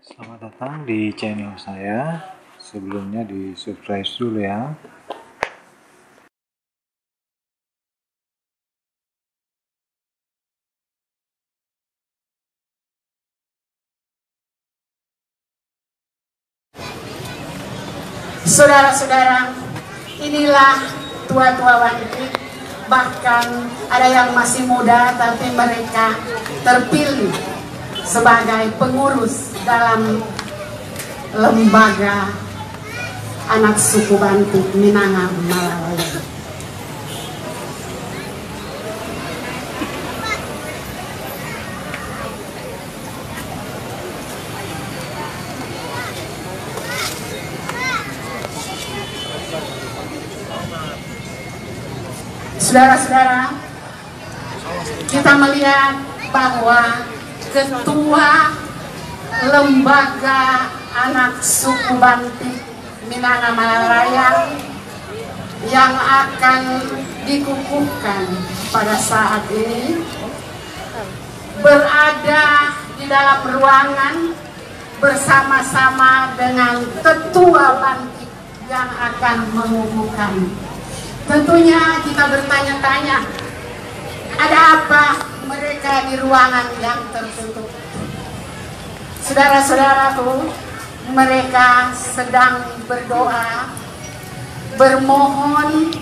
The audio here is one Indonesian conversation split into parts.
Selamat datang di channel saya. Sebelumnya di subscribe dulu ya. Saudara-saudara, inilah tua-tua wanita, bahkan ada yang masih muda tapi mereka terpilih sebagai pengurus dalam lembaga anak suku Bantu Minanga Malalaya. Saudara-saudara, kita melihat bahwa ketua lembaga anak suku Bantik Minanga Malalaya yang akan dikukuhkan pada saat ini berada di dalam ruangan bersama-sama dengan ketua Bantik yang akan mengukuhkan. Tentunya kita bertanya-tanya, ada apa mereka di ruangan yang tertutup? Saudara-saudaraku, mereka sedang berdoa, bermohon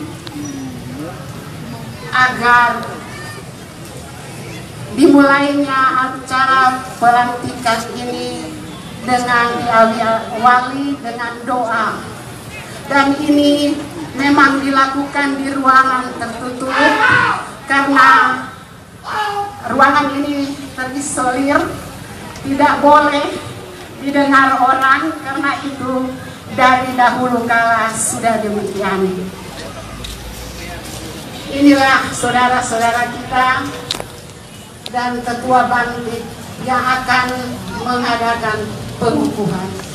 agar dimulainya acara pelantikan ini dengan diawali dengan doa. Dan ini memang dilakukan di ruangan tertutup karena ruangan ini terisolir, tidak boleh didengar orang, karena itu dari dahulu kala sudah demikian. Inilah saudara-saudara kita dan ketua Bantik yang akan mengadakan pengukuhan.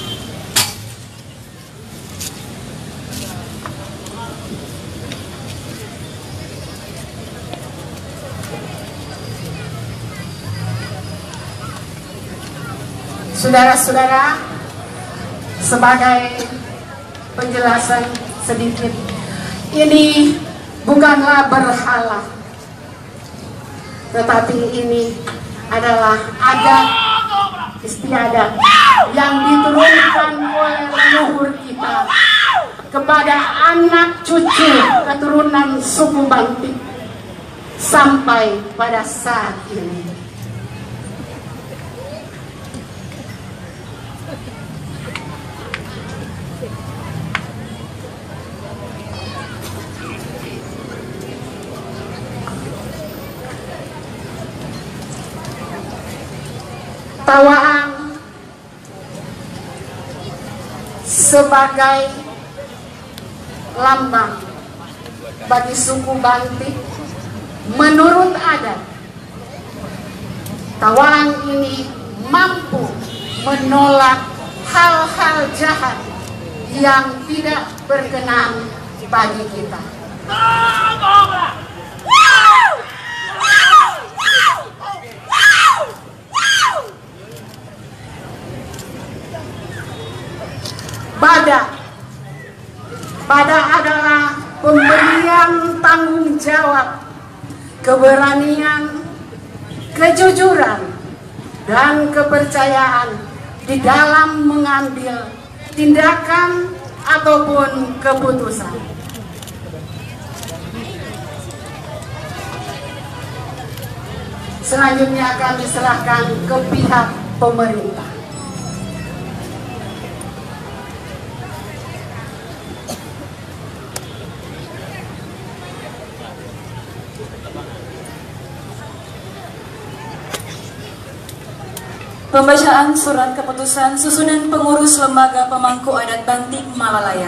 Saudara-saudara, sebagai penjelasan sedikit, ini bukanlah berhala, tetapi ini adalah adat istiadat yang diturunkan oleh leluhur kita kepada anak cucu keturunan suku Bantik sampai pada saat ini. Tawaang sebagai lambang bagi suku Bantik, menurut adat, tawaang ini mampu menolak hal-hal jahat yang tidak berkenan bagi kita. Badak adalah pemberian tanggung jawab, keberanian, kejujuran, dan kepercayaan di dalam mengambil tindakan ataupun keputusan. Selanjutnya akan diserahkan ke pihak pemerintah. Pembacaan surat keputusan susunan pengurus Lembaga Pemangku Adat Bantik Malalaya.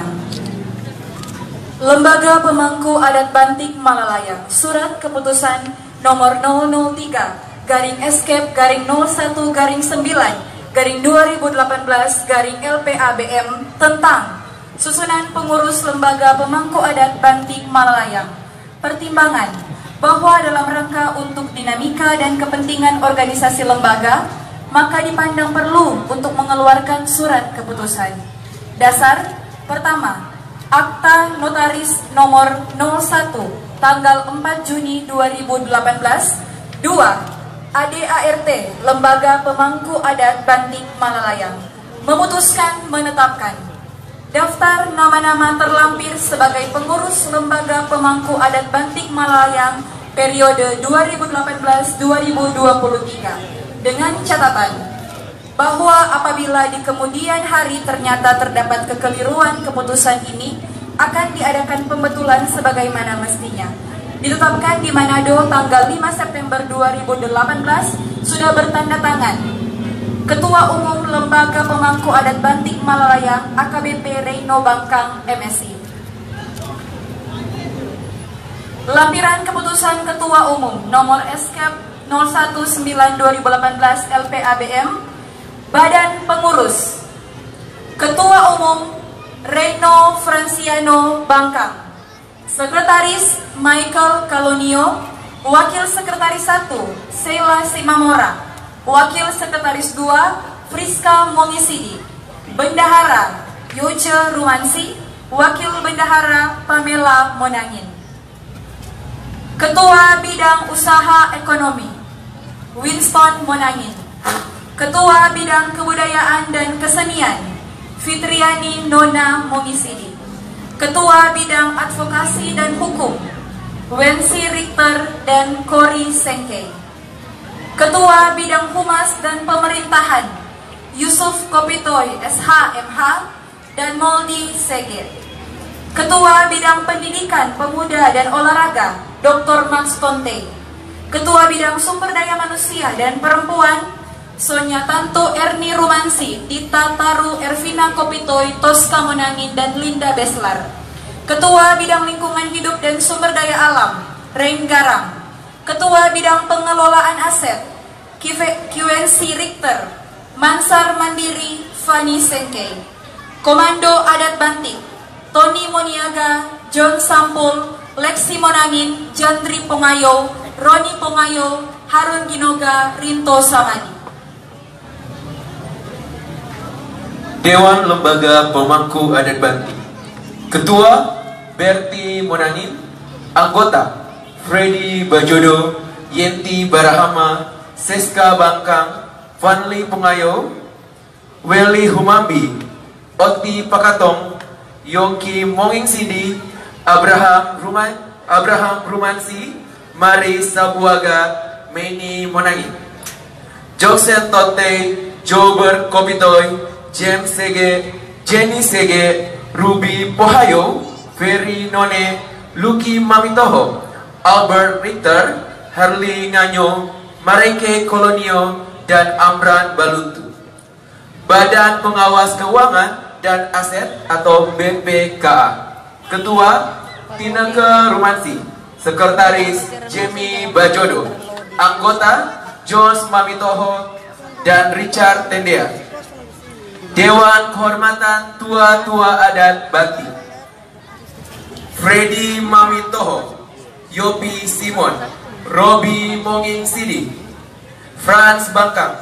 Lembaga Pemangku Adat Bantik Malalaya, surat keputusan nomor 003-S/9/2018-LPABM tentang susunan pengurus Lembaga Pemangku Adat Bantik Malalaya. Pertimbangan bahwa dalam rangka untuk dinamika dan kepentingan organisasi lembaga, maka dipandang perlu untuk mengeluarkan surat keputusan. Dasar pertama, Akta Notaris nomor 01 tanggal 4 Juni 2018. 2. ADART Lembaga Pemangku Adat Bantik Malalayang memutuskan menetapkan daftar nama-nama terlampir sebagai pengurus Lembaga Pemangku Adat Bantik Malalayang periode 2018-2023 dengan catatan bahwa apabila di kemudian hari ternyata terdapat kekeliruan keputusan ini, akan diadakan pembetulan sebagaimana mestinya. Ditetapkan di Manado tanggal 5 September 2018, sudah bertanda tangan Ketua Umum Lembaga Pemangku Adat Bantik Malalayang AKBP Reino Bangkang MSI. Lampiran keputusan Ketua Umum nomor SK 019/2018 LPABM. Badan Pengurus Ketua Umum Reino Franciano Bangkang, Sekretaris Michael Kalonio, Wakil Sekretaris 1 Sheila Simamora, Wakil Sekretaris 2 Friska Mongisidi, Bendahara Yoce Rumansi, Wakil Bendahara Pamela Monangin. Ketua Bidang Usaha Ekonomi Winston Monangin, Ketua Bidang Kebudayaan dan Kesenian Fitriani Nona Mongisidi, Ketua Bidang Advokasi dan Hukum Wensi Richter dan Kori Sengkei, Ketua Bidang Humas dan Pemerintahan Yusuf Kopitoy SHMH dan Moldi Segir, Ketua Bidang Pendidikan Pemuda dan Olahraga Dr. Max Tonte, Ketua Bidang Sumber Daya Manusia dan Perempuan Sonya Tanto Erni Rumansi, Tita Taru Ervina Kopitoy, Tosca Monangin, dan Linda Beslar. Ketua Bidang Lingkungan Hidup dan Sumber Daya Alam, Rein Garam. Ketua Bidang Pengelolaan Aset, Kiwensi Richter, Mansar Mandiri, Fani Sengkei. Komando Adat Bantik, Tony Moniaga, John Sampul, Lexi Monangin, Jandri Pongayo, Roni Pongayo, Harun Ginoga, Rinto Samadi. Dewan Lembaga Pemangku Adat Bantik. Ketua Berti Monangin. Anggota Freddy Bajodo, Yenti Barahama, Seska Bangkang, Vanli Pongayo, Welly Humambi, Oti Pakatong, Yongki Mongingsidi, Abraham Rumansi, Mari Sabuaga, Meni Monangin. Joseph Tote, Jober Kopitoy, James Sege, Jenny Sege, Ruby Pohayo, Ferry None, Lucky Mamitoho, Albert Richter, Harley Nganyo, Mareke Kolonio, dan Amran Balutu. Badan Pengawas Keuangan dan Aset atau BPKA. Ketua Tineke Rumansi, Sekretaris Jamie Bajodo, Anggota Jones Mamitoho dan Richard Tendea. Dewan Kehormatan Tua-Tua Adat Bantik. Freddy Mamitoho, Yopi Simon, Robi Mongingsidi, Franz Bangkang,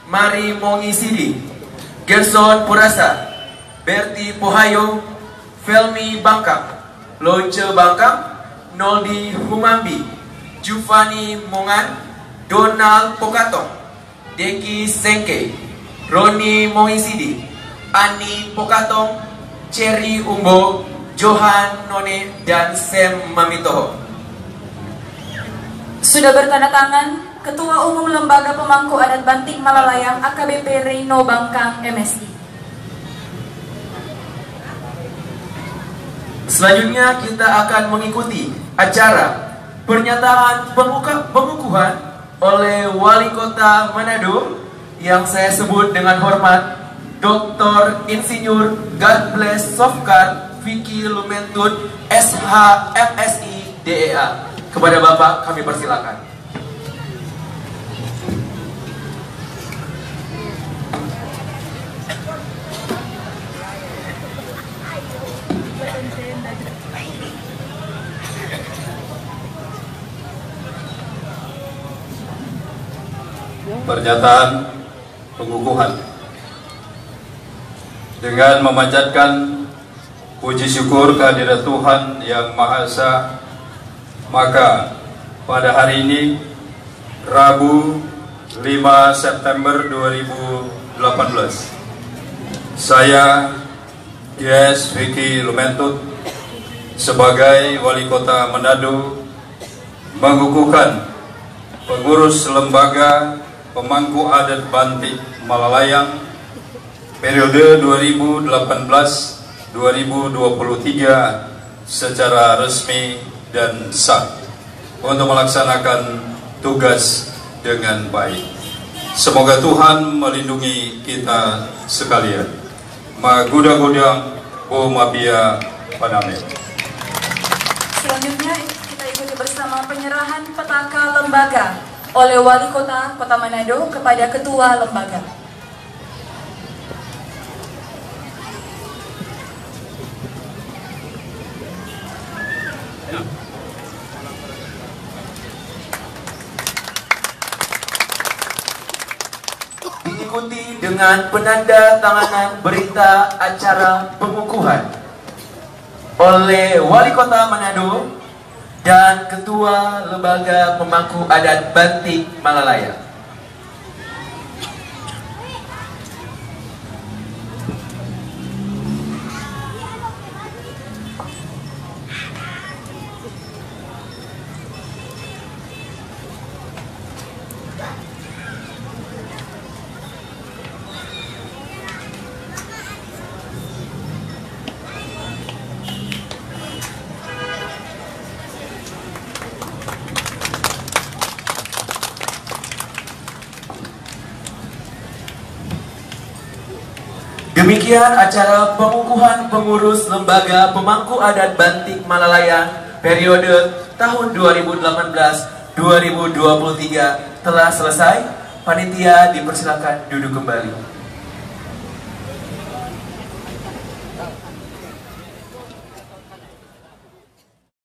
Mari Mongisidi, Gerson Purasa, Berti Pohayo, Felmi Bangkang, Lonce Bangkang, Noldi Humambi, Jufani Mongan, Donald Pokatong, Deki Sengkei, Roni Mongisidi, Ani Pokatong, Cherry Umbo, Johan None, dan Sam Mamitoho. Sudah bertanda tangan Ketua Umum Lembaga Pemangku Adat Bantik Malalayang AKBP Reino Bangkang MSI. Selanjutnya kita akan mengikuti acara pernyataan pengukuhan oleh Wali Kota Manado yang saya sebut dengan hormat Dr. Insinyur God Bless Sofkar Vicky Lumentut SH MSI DEA. Kepada Bapak kami persilakan. Pernyataan pengukuhan. Dengan memanjatkan puji syukur kehadirat Tuhan Yang Maha Esa, maka pada hari ini, Rabu 5 September 2018, saya GS Vicky Lumentut sebagai Wali Kota Manado mengukuhkan pengurus lembaga pemangku adat Bantik Malalayang periode 2018-2023 secara resmi dan sah untuk melaksanakan tugas dengan baik. Semoga Tuhan melindungi kita sekalian. Maguda-gudang Bomabia Paname. Selanjutnya kita ikuti bersama penyerahan petaka lembaga oleh Wali Kota Kota Manado kepada Ketua Lembaga. Diikuti dengan penanda tanganan berita acara pengukuhan oleh Wali Kota Manado dan Ketua Lembaga Pemangku Adat Bantik Malalayang. Demikian acara pengukuhan pengurus Lembaga Pemangku Adat Bantik Malalayang periode tahun 2018-2023 telah selesai. Panitia dipersilakan duduk kembali.